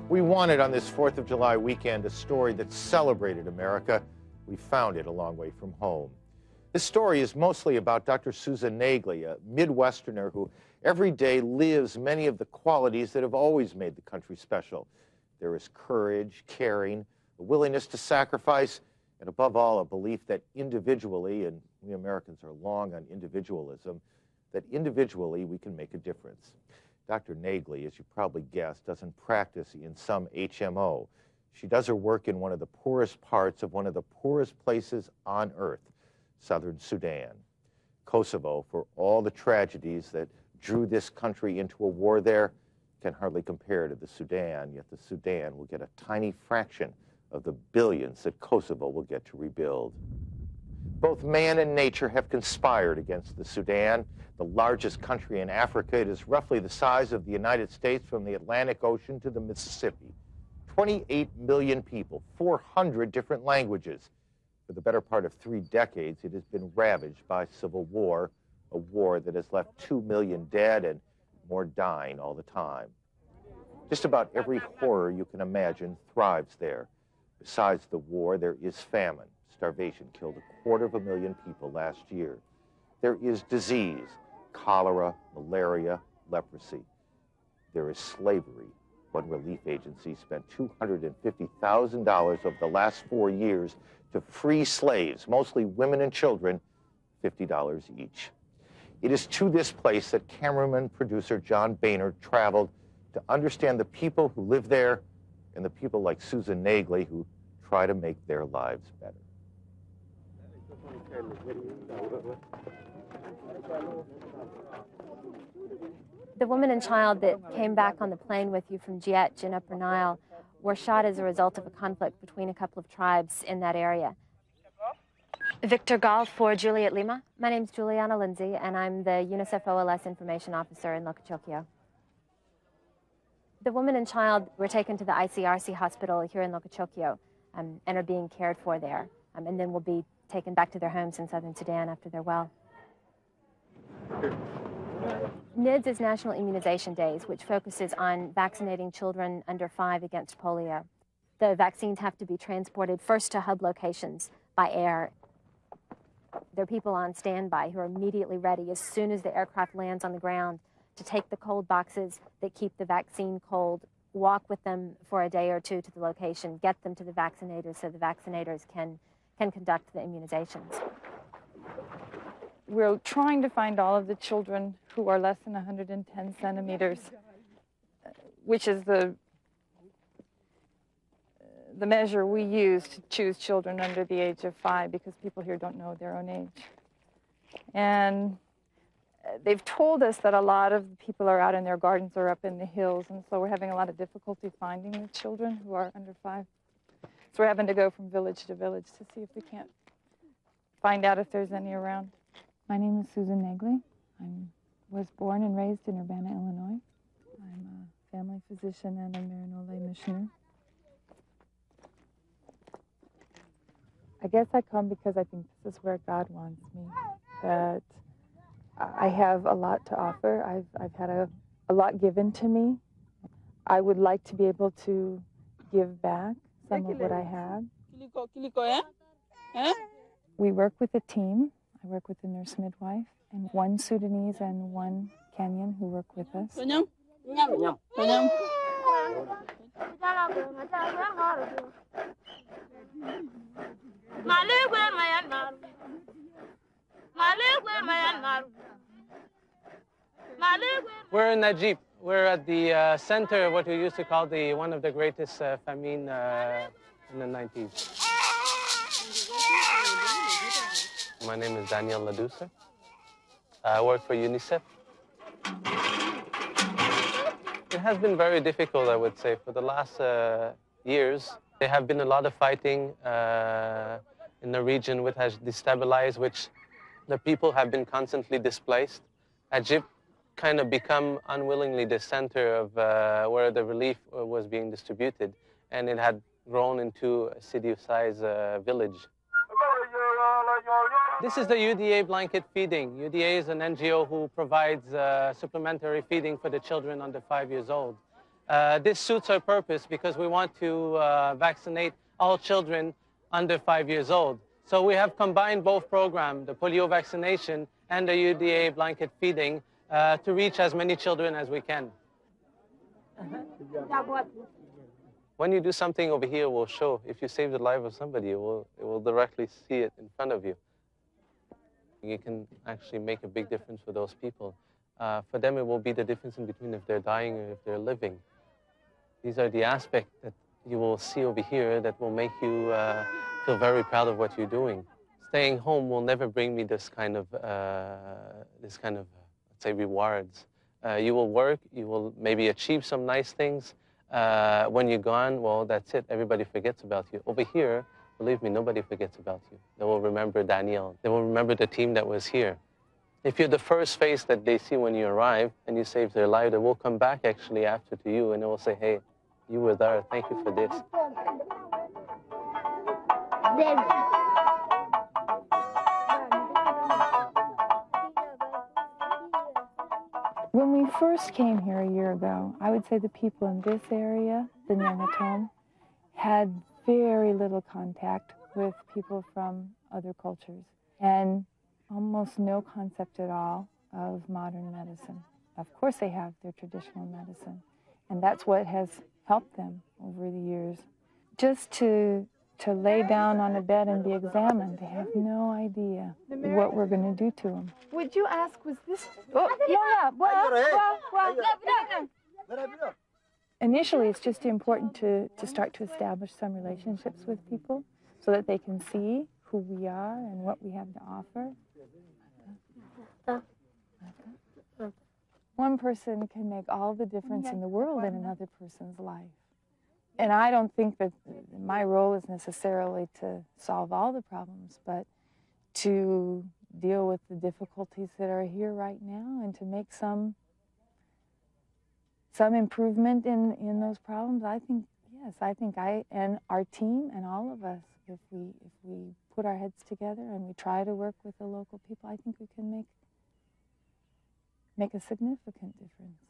We wanted on this 4th of July weekend a story that celebrated America. We found it a long way from home. This story is mostly about Dr. Susan Nagley, a Midwesterner who every day lives many of the qualities that have always made the country special. There is courage, caring, a willingness to sacrifice, and above all, a belief that individually, and we Americans are long on individualism, that individually we can make a difference. Dr. Nagley, as you probably guessed, doesn't practice in some HMO. She does her work in one of the poorest parts of one of the poorest places on earth, southern Sudan. Kosovo, for all the tragedies that drew this country into a war there, can hardly compare to the Sudan, yet the Sudan will get a tiny fraction of the billions that Kosovo will get to rebuild. Both man and nature have conspired against the Sudan, the largest country in Africa. It is roughly the size of the United States from the Atlantic Ocean to the Mississippi. 28 million people, 400 different languages. For the better part of 3 decades, it has been ravaged by civil war, a war that has left 2 million dead and more dying all the time. Just about every horror you can imagine thrives there. Besides the war, there is famine. Starvation killed 250,000 people last year. There is disease, cholera, malaria, leprosy. There is slavery. One relief agency spent $250,000 over the last 4 years to free slaves, mostly women and children, $50 each. It is to this place that cameraman producer John Boehner traveled to understand the people who live there and the people like Susan Nagley who try to make their lives better. The woman and child that came back on the plane with you from Gietch in Upper Nile were shot as a result of a conflict between a couple of tribes in that area. Victor Gall for Juliet Lima. My name's Juliana Lindsay, and I'm the UNICEF OLS Information Officer in Lokochokio. The woman and child were taken to the ICRC hospital here in Lokochokio and are being cared for there, and then will be taken back to their homes in southern Sudan after they're well. NIDS is National Immunization Days, which focuses on vaccinating children under 5 against polio. The vaccines have to be transported first to hub locations by air. There are people on standby who are immediately ready as soon as the aircraft lands on the ground to take the cold boxes that keep the vaccine cold, walk with them for a day or two to the location, get them to the vaccinators so the vaccinators can conduct the immunizations. We're trying to find all of the children who are less than 110 centimeters, which is the measure we use to choose children under the age of 5, because people here don't know their own age. And they've told us that a lot of the people are out in their gardens or up in the hills, and so we're having a lot of difficulty finding the children who are under 5. So we're having to go from village to village to see if we can't find out if there's any around. My name is Susan Nagley. I was born and raised in Urbana, Illinois. I'm a family physician and a Marinole missioner. I guess I come because I think this is where God wants me, that I have a lot to offer. I've had a lot given to me. I would like to be able to give back some of what I have. We work with a team. I work with a nurse midwife and 1 Sudanese and 1 Kenyan who work with us. We're in Najib. We're at the center of what we used to call one of the greatest famine in the 90s. My name is Daniel Ladusa. I work for UNICEF. It has been very difficult, I would say, for the last years. There have been a lot of fighting in the region, which has destabilized, which the people have been constantly displaced. Najib kind of become unwillingly the center of where the relief was being distributed, and it had grown into a city-sized village. This is the UDA blanket feeding. UDA is an NGO who provides supplementary feeding for the children under 5 years old. This suits our purpose because we want to vaccinate all children under 5 years old. So we have combined both programs, the polio vaccination and the UDA blanket feeding, to reach as many children as we can. When you do something over here, we'll show. If you save the life of somebody, it will directly see it in front of you. You can actually make a big difference for those people. For them, it will be the difference in between if they're dying or if they're living. These are the aspects that you will see over here that will make you feel very proud of what you're doing. Staying home will never bring me this kind of let's say, rewards. You will work, you will maybe achieve some nice things. When you're gone, well, that's it. Everybody forgets about you. Over here, believe me, nobody forgets about you. They will remember Daniel. They will remember the team that was here. If you're the first face that they see when you arrive and you save their life, they will come back actually after to you and they will say, hey, you were there. Thank you for this. When we first came here a year ago, I would say the people in this area, the Nyangatom, had very little contact with people from other cultures and almost no concept at all of modern medicine. Of course they have their traditional medicine, and that's what has helped them over the years. Just to lay down on a bed and be examined, they have no idea what we're going to do to them. Would you ask, was this... Initially, it's just important to start to establish some relationships with people so that they can see who we are and what we have to offer. One person can make all the difference in the world in another person's life. And I don't think that my role is necessarily to solve all the problems, but to deal with the difficulties that are here right now and to make some improvement in those problems. I think, yes, I think I and our team and all of us, if we put our heads together and we try to work with the local people, I think we can make a significant difference.